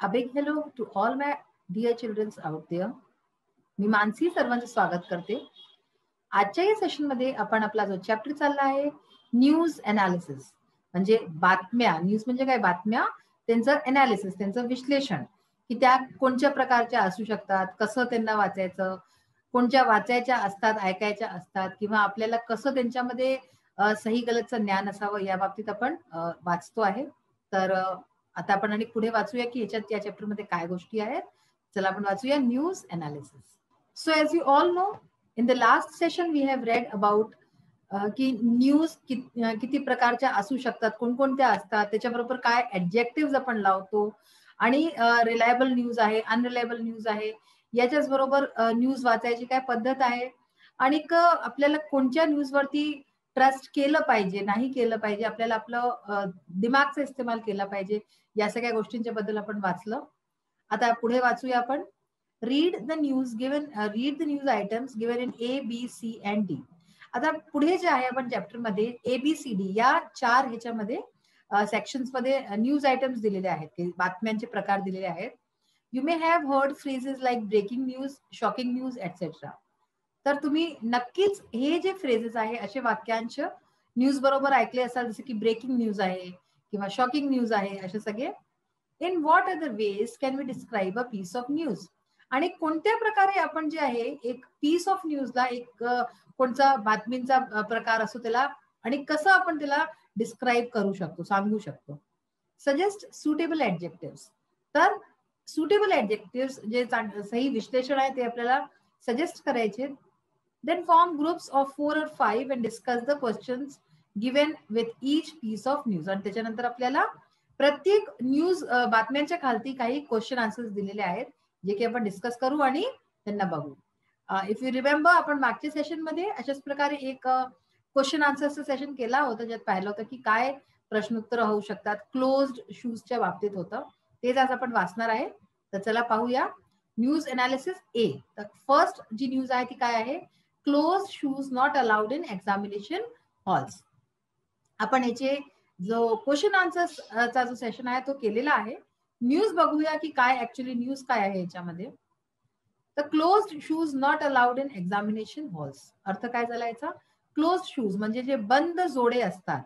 A big hello to all my dear children out there. मी मानसी सर्वांचं स्वागत करते. आजच्या या सेशन मध्ये आपण आपला जो चॅप्टर चालला आहे न्यूज अनालिसिस, म्हणजे बातम्या. न्यूज म्हणजे काय? बातम्या, त्यांचं अनालिसिस, त्यांचं विश्लेषण, की त्या कोणत्या प्रकारच्या असू शकतात, कसं त्यांना वाचायचं, कोणत्या वाचायच्या असतात, ऐकायच्या असतात, किंवा आपल्याला कसं त्यांच्यामध्ये सही गलतचं ज्ञान असावं या बाबतीत आपण वाचतो आहे. तर आता आपण आणि पुढे वाचूया की याच्यात या चॅप्टर मध्ये काय गोष्टी आहेत. चला आपण वाचूया news analysis. So as you all know, in the last session we have read about की न्यूज किती प्रकारच्या असू शकतात, कोणकोणत्या असतात, त्याच्याबरोबर काय ऍडजेक्टिव्ह आपण लावतो, आणि रिलायबल न्यूज आहे, अनरिलायबल न्यूज आहे, याच्याच बरोबर न्यूज वाचायची काय पद्धत आहे, आणि आपल्याला कोणत्या न्यूजवरती ट्रस्ट केलं पाहिजे, नाही केलं पाहिजे, आपल्याला आपलं दिमागचा इस्तेमाल केला पाहिजे, या सगळ्या गोष्टींच्या बद्दल आपण वाचलं. आता पुढे वाचूया आपण. Read the news items given in A, B, C and D. आता पुढे जे आहे आपण चॅप्टर मध्ये ABCD या 4 ह्याच्यामध्ये सेक्शन्स मध्ये न्यूज आयटम्स दिलेले आहेत, की बातम्यांचे प्रकार दिलेले आहेत. You may have heard phrases like breaking news, shocking news etcetera. तर तुम्ही नक्कीच हे जे फ्रेजेस आहे, असे वाक्यांश न्यूज बरोबर ऐकले असाल, जसे की ब्रेकिंग न्यूज आहे किंवा शॉकिंग न्यूज आहे, असे सगळे. In what other ways can we describe a piece of news? आणि कोणत्या प्रकारे आपण जे आहे एक पीस ऑफ न्यूजला, एक कोणता बातमींचा प्रकार असतो त्याला, आणि कसं आपण त्याला डिस्क्राईब करू शकतो, सांगू शकतो. Suggest suitable adjective. तर सुटेबल ऍडजेक्टिव्ह जे सही विश्लेषण आहे ते आपल्याला सजेस्ट करायचे. Then form groups of 4 or 5 and discuss the questions given with each piece of news. आणि त्याच्यानंतर आपल्याला प्रत्येक न्यूज बातम्यांच्या खालती काही क्वेश्चन आन्सर्स दिलेले आहेत, जे की आपण डिस्कस करू आणि त्यांना बघू. इफ यू रिमेंबर, आपण मागच्या सेशन मध्ये अशाच प्रकारे एक क्वेश्चन आन्सरचं सेशन केला होता, ज्यात पाहिलं होतं की काय प्रश्नोत्तर होऊ शकतात. क्लोज्ड शूजच्या बाबतीत होतं, तेच आज आपण वाचणार आहे. तर चला पाहूया. न्यूज अनालिसिस ए. तर फर्स्ट जी न्यूज आहे ती काय आहे? Close shoes not allowed in examination halls. आपण याचे जो क्वेश्चन आन्सरचा जो सेशन आहे तो केलेला आहे. न्यूज बघूया की काय ऍक्च्युअली न्यूज काय आहे याच्यामध्ये. तर closed shoes not allowed in examination halls. अर्थ काय झाला याचा? क्लोज शूज म्हणजे जे बंद जोडे असतात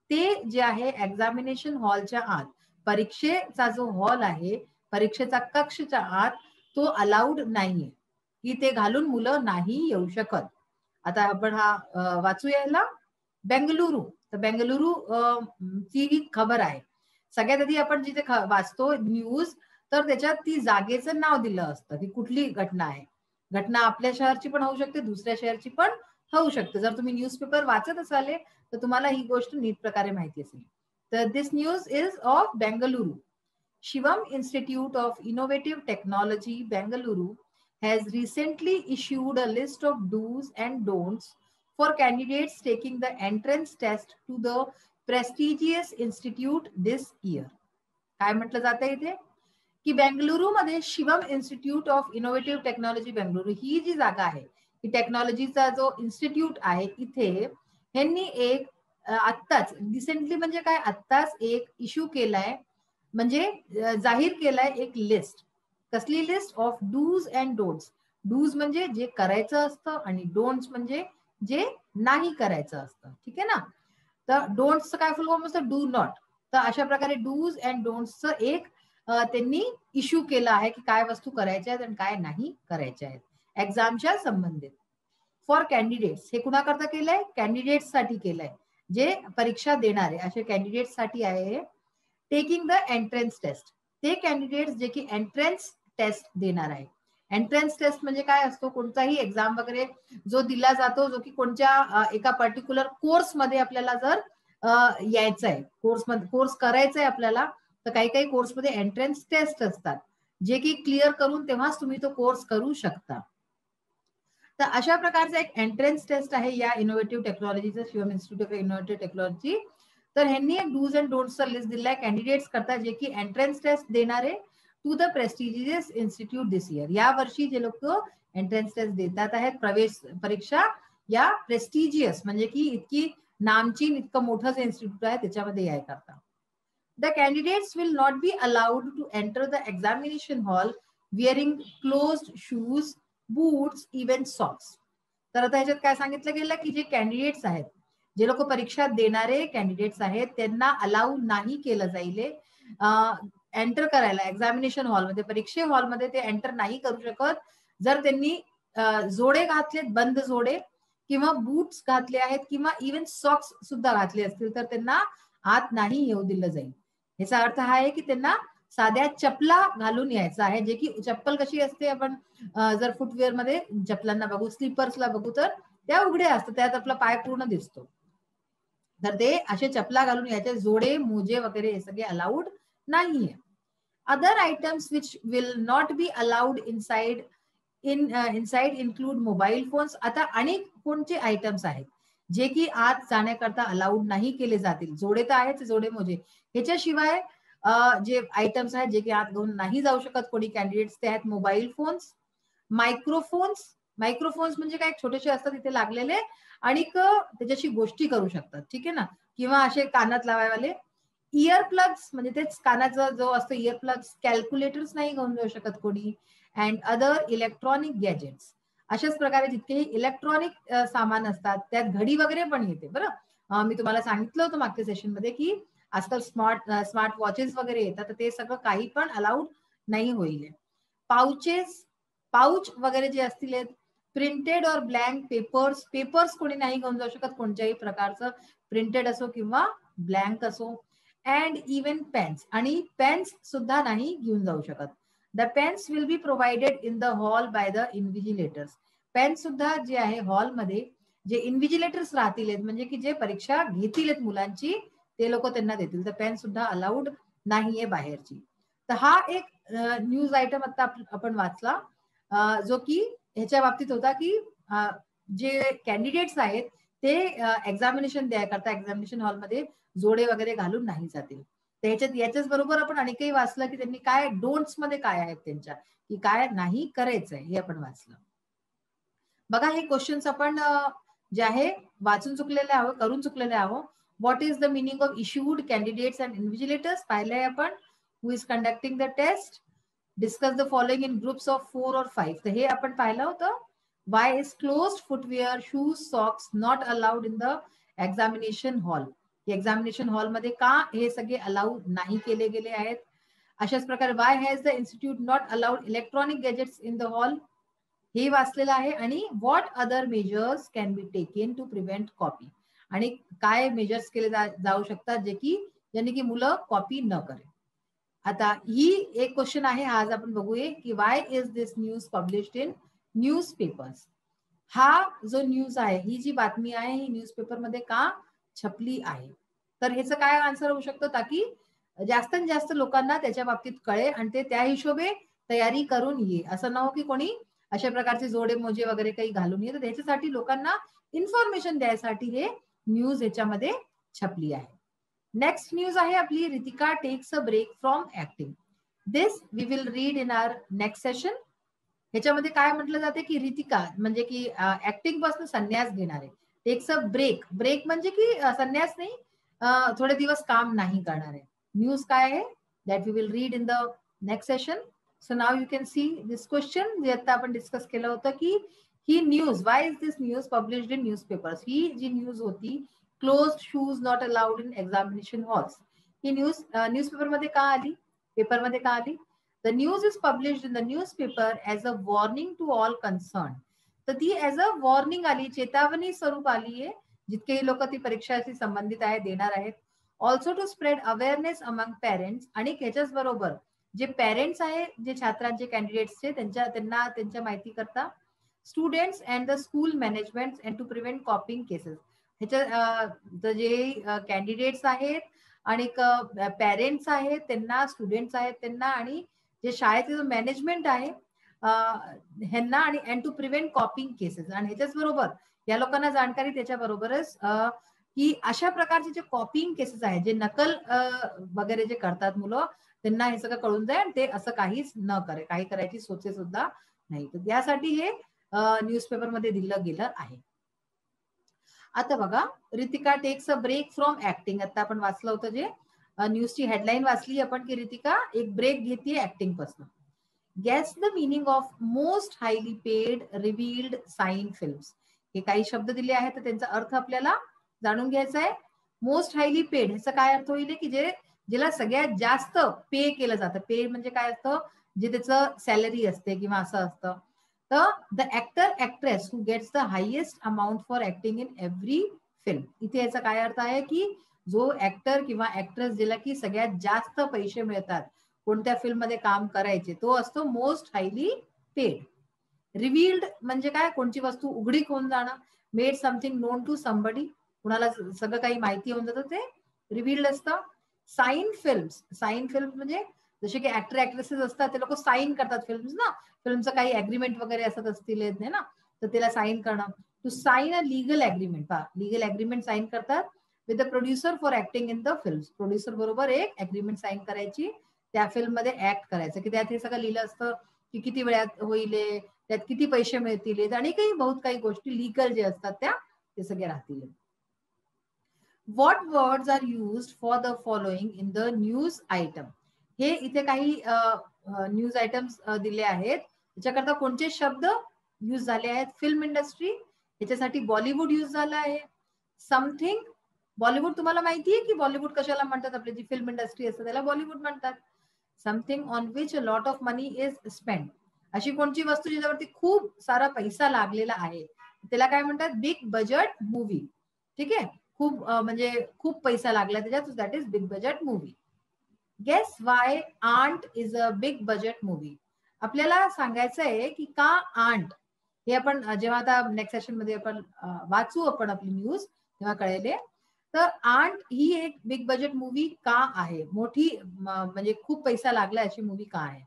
ते जे आहे एक्झामिनेशन हॉलच्या आत, परीक्षेचा जो हॉल आहे, परीक्षेचा कक्षच्या आत, तो अलाउड नाहीये, की ते घालून मुलं नाही येऊ शकत. आता आपण हा वाचूया याला. बेंगलुरू. तर बेंगलुरू ची ही खबर आहे. सगळ्यात आधी आपण जिथे वाचतो न्यूज, तर त्याच्यात ती जागेचं नाव दिलं असतं, ती कुठली घटना आहे. घटना आपल्या शहरची पण होऊ शकते, दुसऱ्या शहरची पण होऊ शकते. जर तुम्ही न्यूजपेपर वाचत असाल तर तुम्हाला ही गोष्ट नीट प्रकारे माहिती असेल. तर this news is of Bengaluru. Shivam institute of innovative technology Bengaluru has recently issued a list of do's and don'ts for candidates taking the entrance test to the prestigious institute this year. काय म्हटलं जातं इथे? की बेंगलुरू मध्ये Shivam institute of innovative technology Bengaluru ही जी जागा आहे, की टेक्नॉलॉजीचा जो इन्स्टिट्यूट आहे, इथे ह्यांनी एक आत्ताच रिसेंटली म्हणजे काय, आत्ताच एक इश्यू केलाय, म्हणजे जाहीर केलाय एक लिस्ट. कसली list? Of dos and don'ts. Dos म्हणजे जे करायचं असतं आणि डोंट्स म्हणजे जे नाही करायचं असतं. ठीक आहे ना? तर डोंट्सचं काय फुल फॉर्म असतं? Do not. तर अशा प्रकारे डूज अँड डोंट्सचं एक त्यांनी इश्यू केला आहे, की काय वस्तू करायच्या आहेत आणि काय नाही करायच्या आहेत एक्झामच्या संबंधित. For candidates. हे कुणाकरता केलंय? कॅन्डिडेट्स साठी केलंय, जे परीक्षा देणारे असे कॅन्डिडेट्स साठी आहे. Taking the entrance test. ते कॅन्डिडेट्स जे की एंट्रन्स टेस्ट देणार आहे. एंट्रन्स टेस्ट म्हणजे काय असतो? कोणताही एक्झाम वगैरे जो दिला जातो, जो की कोणत्या एका पर्टिक्युलर कोर्समध्ये आपल्याला जर यायचं आहे, कोर्स करायचा आहे आपल्याला, तर काही काही कोर्समध्ये एंट्रन्स टेस्ट असतात, जे की क्लिअर करून तेव्हाच तुम्ही तो कोर्स करू शकता. तर अशा प्रकारचा एक एंट्रन्स टेस्ट आहे या इनोव्हेटिव्ह टेक्नॉलॉजीचं, Shivam institute of innovative technology. तर ह्यांनी एक डूज अँड डोंट्सचा लिस्ट दिलाय कॅन्डिडेट्स करता, जे की एंट्रन्स टेस्ट देणारे to the prestigious institute this year. या वर्षी जे लोक एंट्रन्स टेस्ट देतात आहेत, प्रवेश परीक्षा, या प्रेस्टिजियस म्हणजे की इतकी नामचीन, इतकं मोठं जे इन्स्टिट्यूट आहे त्याच्यामध्ये याय करता. The candidates will not be allowed to enter the examination hall wearing closed shoes, boots, even socks. तर आता ह्याच्यात काय सांगितलं गेलं की जे कॅन्डिडेट्स आहेत, जे लोक परीक्षा देणारे कॅन्डिडेट्स आहेत, त्यांना अलाउ नाही केलं जाईल एंटर करायला एक्झामिनेशन हॉलमध्ये, परीक्षे हॉलमध्ये ते एंटर नाही करू शकत जर त्यांनी जोडे घातलेत, बंद जोडे, किंवा बूट्स घातले आहेत, किंवा इव्हन सॉक्स सुद्धा घातले असतील तर त्यांना आत नाही येऊ दिलं जाईल. याचा अर्थ हा आहे की त्यांना साध्या चपला घालून यायचं आहे, जे की चप्पल कशी असते, आपण जर फुटवेअर मध्ये चपलांना बघू, स्लीपर्सला बघू, तर त्या उघड्या असतात, त्यात आपला पाय पूर्ण दिसतो. तर ते असे चपला घालून यायचे, जोडे, मोजे वगैरे हे सगळे अलाउड नाहीये. Other items which will not be allowed inside include mobile phones. आता अनेक कोणते आयटम्स आहेत जे की आत जाण्याकरता अलाउड नाही केले जातील. जोडे तर आहेत, जोडे मोजे, ह्याच्याशिवाय जे आयटम्स आहेत जे की आत घेऊन नाही जाऊ शकत कोणी कॅन्डिडेट्स, ते आहेत मोबाईल फोन्स, मायक्रोफोन्स. मायक्रोफोन्स म्हणजे काय, छोटेसे असतात तिथे लागलेले आणि त्याच्याशी गोष्टी करू शकतात, ठीक आहे ना, किंवा असे कानात लावायवाले. इयर प्लग्स म्हणजे तेच कानाचा जो असतो इयर प्लग्स. कॅल्क्युलेटर्स नाही घेऊन जाऊ शकत कोणी. And other electronic gadgets. अशाच प्रकारे जितकेही इलेक्ट्रॉनिक सामान असतात, त्यात घडी वगैरे पण येते. बरं, मी तुम्हाला सांगितलं होतं मागच्या सेशन मध्ये की आजकाल स्मार्ट वॉचेस वगैरे येतात, तर ते सगळं काही पण अलाउड नाही होईल. पाउचेस, पाउच वगैरे जे असतील, प्रिंटेड और ब्लँक पेपर्स. पेपर्स कोणी नाही घेऊन जाऊ शकत कोणत्याही प्रकारचं, प्रिंटेड असो किंवा ब्लँक असो. अँड इवन पेन्स, आणि पेन्स सुद्धा नाही घेऊन जाऊ शकत. The pens will be provided in the hall by the invigilators. Pen सुद्धा जे आहे हॉलमध्ये जे इन्व्हिजिलेटर्स राहतील, म्हणजे की जे परीक्षा घेतील मुलांची, ते लोक त्यांना देतील. तर पेन सुद्धा अलाउड नाहीये बाहेरची. तर हा एक न्यूज आयटम आता आपण वाचला, जो की ह्याच्या बाबतीत होता की जे कॅन्डिडेट्स आहेत ते एक्झामिनेशन द्यायकरता एक्झामिनेशन हॉलमध्ये जोडे वगैरे घालून नाही जातील. तर याच्याच बरोबर आपण आणखी वाचलं की त्यांनी काय डोंट्स मध्ये काय आहेत त्यांच्या, की काय नाही करायचंय, हे आपण वाचलं. बघा, हे क्वेश्चन्स आपण जे आहे वाचून चुकलेले आहोत, करून चुकलेले आहोत. What is the meaning of issued, candidates and invigilators पाहिलंय आपण. Who is conducting the test, discuss the following in groups of 4 or 5. तर हे आपण पाहिलं होतं. Why is closed footwear, shoes, socks not allowed in the examination hall. Examination हॉलमध्ये का हे सगळे अलाउड नाही केले गेले आहेत. अशाच प्रकारे why has the institute not allowed electronic gadgets in the hall, हे वाचलेलं आहे. आणि what other measures can be taken to prevent copy, आणि काय मेजर्स केले जाऊ शकतात जे की ज्यांनी की मुलं कॉपी न करे. आता ही एक क्वेश्चन आहे, आज आपण बघूया की Y is this news published in news papers. हा जो न्यूज आहे, ही जी बातमी आहे, ही न्यूजपेपर मध्ये का छपली आहे. तर ह्याचं काय आन्सर होऊ शकतं, ताकी जास्तीत जास्त लोकांना त्याच्या बाबतीत कळे आणि ते त्या हिशोबे तयारी करून ये. असं न हो की कोणी अशा प्रकारचे जोडे मोजे वगैरे काही घालून ये. तर त्याच्यासाठी लोकांना इन्फॉर्मेशन द्यायसाठी हे न्यूज ह्याच्यामध्ये छपली आहे. नेक्स्ट न्यूज आहे आपली, Ritika takes a break from acting. This we will read in our next session. ह्याच्यामध्ये काय म्हटलं जाते की रितिका म्हणजे की ऍक्टिंग पासून संन्यास घेणार आहे. Text a break. ब्रेक म्हणजे की संन्यास नाही, थोडे दिवस काम नाही करणार आहे. न्यूज काय आहे that we will read in the next session. So now you can see this question, जे आता आपण डिस्कस केलं होतं की ही news, why is this news published in newspapers. ही जी न्यूज होती, closed shoes not allowed in examination halls, ही न्यूज न्यूजपेपर मध्ये का आली, पेपरमध्ये का आली. The news is published in the newspaper as a warning to all concerned. तर ती ऍज अ वॉर्निंग आली, चेतावणी स्वरूप आली आहे जितकेही लोक ती परीक्षाशी संबंधित आहे, देणार आहेत. Also to spread awareness among parents, आणि त्याच्याच बरोबर जे पेरेंट्स आहे, जे छात्रांचे कॅन्डिडेट्सचे, त्यांना त्यांच्या माहिती करता. Students and the school management and to prevent copying cases. ह्याच्या जे कॅन्डिडेट्स आहेत आणि पेरेंट्स आहेत त्यांना, स्टुडंट्स आहेत त्यांना, आणि जे शाळेचे जो मॅनेजमेंट आहे ह्यांना, आणि and to prevent copying cases. आणि ह्याच्याच बरोबर या लोकांना जाणकारी त्याच्या बरोबरच की अशा प्रकारचे जे कॉपिंग केसेस आहेत, जे नकल वगैरे जे करतात मुलं, त्यांना हे सगळं कळून जाईल आणि ते असं काहीच न करे, काही करायची सोचे सुद्धा नाही. तर यासाठी हे न्यूजपेपर मध्ये दिलं गेलं आहे. आता बघा, Ritika takes a break from acting, आता आपण वाचलं होतं जे न्यूजची हेडलाईन वाचली आपण की रितिका एक ब्रेक घेते ऍक्टिंग पासून. Guess the meaning of most highly paid revealed sign films. हे काही शब्द दिले आहेत तर त्यांचा अर्थ आपल्याला जाणून घ्यायचा आहे. मोस्ट हायली पेड ह्याचा काय अर्थ होईल की ज्याला सगळ्यात जास्त पे केलं जातं. पे म्हणजे काय असतं, जे त्याचं सॅलरी असते किंवा असं असतं. तर the actor actress who gets the highest amount for acting in every film. इथे याचा काय अर्थ आहे की जो ऍक्टर किंवा ऍक्ट्रेस ज्याला की सगळ्यात जास्त पैसे मिळतात कोणत्या फिल्म मध्ये काम करायचे, तो असतो मोस्ट हायली पेड. रिव्हील्ड म्हणजे काय, कोणची वस्तू उघडीक होऊन जाणं. Made something known to somebody, कुणाला सगळं काही माहिती होऊन जातं ते रिव्हील्ड असतं. साइन फिल्म म्हणजे जसे की ऍक्टर ऍक्ट्रेसेस असतात ते लोक साईन करतात फिल्म्स ना, फिल्मचं काही अग्रीमेंट वगैरे असत असतील नाही ना, तर त्याला साईन करणं. To sign a legal agreement, legal agreement sign करतात with the producer for acting in the film. Producer बरोबर एक अग्रीमेंट साईन करायची त्या फिल्म मध्ये ऍक्ट करायचं, की त्यात हे सगळं लिहिलं असतं की किती वेळात होईल, त्यात किती पैसे मिळतील आणि बहुत काही गोष्टी लीगल जे असतात त्या ते सगळे राहतील. What words are used for the following in the news item. हे इथे काही न्यूज आयटम्स दिले आहेत, त्याच्याकरता कोणते शब्द यूज झाले आहेत. फिल्म इंडस्ट्री, याच्यासाठी बॉलिवूड यूज झाला आहे. समथिंग, बॉलिवूड तुम्हाला माहिती आहे की बॉलिवूड कशाला म्हणतात, आपली जी फिल्म इंडस्ट्री असते त्याला बॉलिवूड म्हणतात. Something on which a lot of money is spend, अशी कोणती वस्तू ज्याच्यावरती खूप सारा पैसा लागलेला आहे त्याला काय म्हणतात, बिग बजेट मूवी. ठीक आहे, खूप म्हणजे खूप पैसा लागला त्याच्यात, that is big budget movie. Guess why aunt is a big budget movie. आपल्याला सांगायचं आहे की का आंट, हे आपण जेव्हा आता नेक्स्ट सेशन मध्ये आपण वाचू आपण आपली न्यूज तेव्हा कळेल. तर आंट ही एक बिग बजेट मूवी का आहे, मोठी म्हणजे खूप पैसा लागला अशी मूवी का आहे.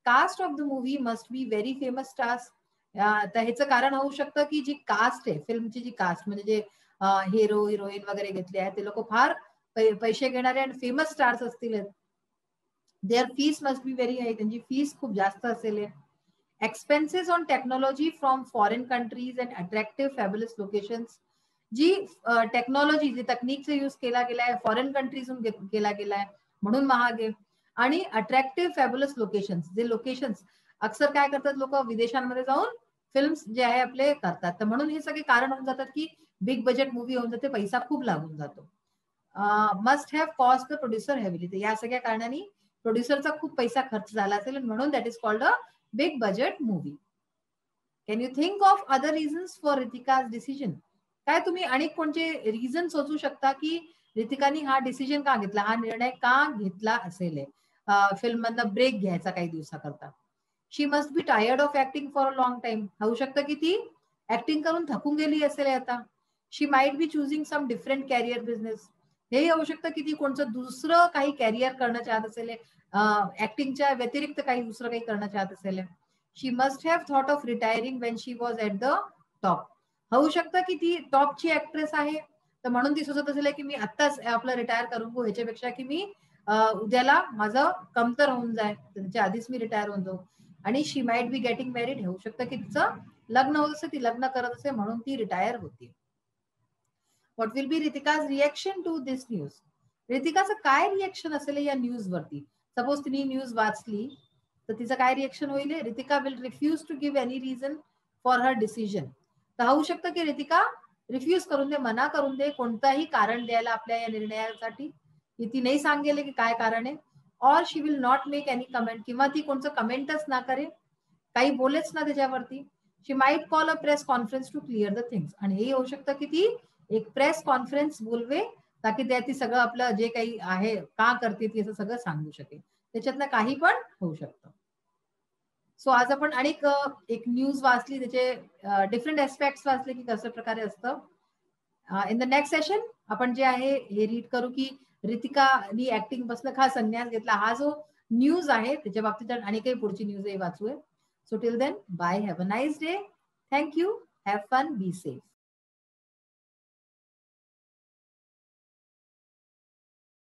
Cast of the movie must be very famous stars. तर ह्याचं कारण होऊ शकतं की जी कास्ट आहे फिल्मची, जी कास्ट म्हणजे जे हिरो हिरोईन वगैरे घेतले आहेत ते लोक फार पैसे घेणारे आणि फेमस स्टार्स असतील. Their fees must be very high, त्यांची फीस खूप जास्त असेल. Expenses on technology from foreign countries and attractive fabulous locations. जी टेक्नॉलॉजी, जी तकनीकचा यूज केला गेलाय फॉरेन कंट्रीजून केला गेलाय म्हणून महाग आहे. आणि अट्रॅक्टिव्ह फॅब्युलस लोकेशन्स, जे लोकेशन्स अक्सर काय करतात लोक विदेशांमध्ये जाऊन फिल्म्स जे आहे आपले करतात, तर म्हणून हे सगळे कारण होऊन जातात की बिग बजेट मूवी होऊन जाते, पैसा खूप लागून जातो. Must have cost the producer heavily, तर या सगळ्या कारणाने प्रोड्युसरचा खूप पैसा खर्च झाला असेल म्हणून that is called a big budget movie. Can you think of other reasons for Ritika's decision. काय तुम्ही अनेक कोणते रिझन सोचू शकता की रितिकाने हा डिसिजन का घेतला, हा निर्णय का घेतला असेल फिल्म मधनं ब्रेक घ्यायचा काही दिवसाकरता. She must be tired of acting for a long time, होऊ शकतं की ती ऍक्टिंग करून थकून गेली असेल आता. She might be choosing some different career business, हे होऊ शकतं की ती कोणतं दुसरं काही कॅरियर करणं चाहत असेल, ऍक्टिंगच्या व्यतिरिक्त काही दुसरं काही करणं चाहत असेल. She must have thought of retiring when she was at the top. होऊ शकतं की ती टॉपची ऍक्ट्रेस आहे तर म्हणून ती सुचत असेल की मी आत्ताच आपलं रिटायर करून घेऊ, ह्याच्यापेक्षा की मी उद्याला माझं कमतर होऊन जाय, त्याच्या आधीच मी रिटायर होऊन जाऊ. आणि शी माइट बी गेटिंग मॅरिड, होऊ शकतं की तिचं लग्न होत असे, ती लग्न करत असे म्हणून ती रिटायर होती. What will be Ritika's reaction to this news. रितिकाचं काय रिएक्शन असेल या न्यूज वरती. सपोज तिने न्यूज वाचली तर तिचं काय रिएक्शन होईल. Ritika will refuse to give any reason for her decision. तर होऊ शकतं की रितिका रिफ्यूज करून दे, मना करून दे कोणताही कारण द्यायला आपल्या या निर्णयासाठी, की ती नाही सांगेल की काय कारण आहे. Or she will not make any comment, किंवा ती कोणतं कमेंटच ना करे, काही बोलेच ना त्याच्यावरती. She might call a press conference to clear the things. आणि हे होऊ शकतं की ती एक प्रेस कॉन्फरन्स बोलवे ताकी त्या ती सगळं आपलं जे काही आहे का करते ती असं सगळं सांगू शकेल. त्याच्यातनं काही पण होऊ शकतं. सो आज आपण अनेक एक न्यूज वाचली, त्याचे डिफरंट एस्पेक्ट्स वाचले की कसं प्रकारे असतं. इन द नेक्स्ट सेशन आपण जे आहे हे रीड करू की रितिकानी ऍक्टिंग पासून का संन्यास घेतला, हा जो न्यूज आहे त्याच्या बाबतीत आणि काही पुढची न्यूज वाचूया. So till then bye, have a nice day, thank you, have fun, be safe.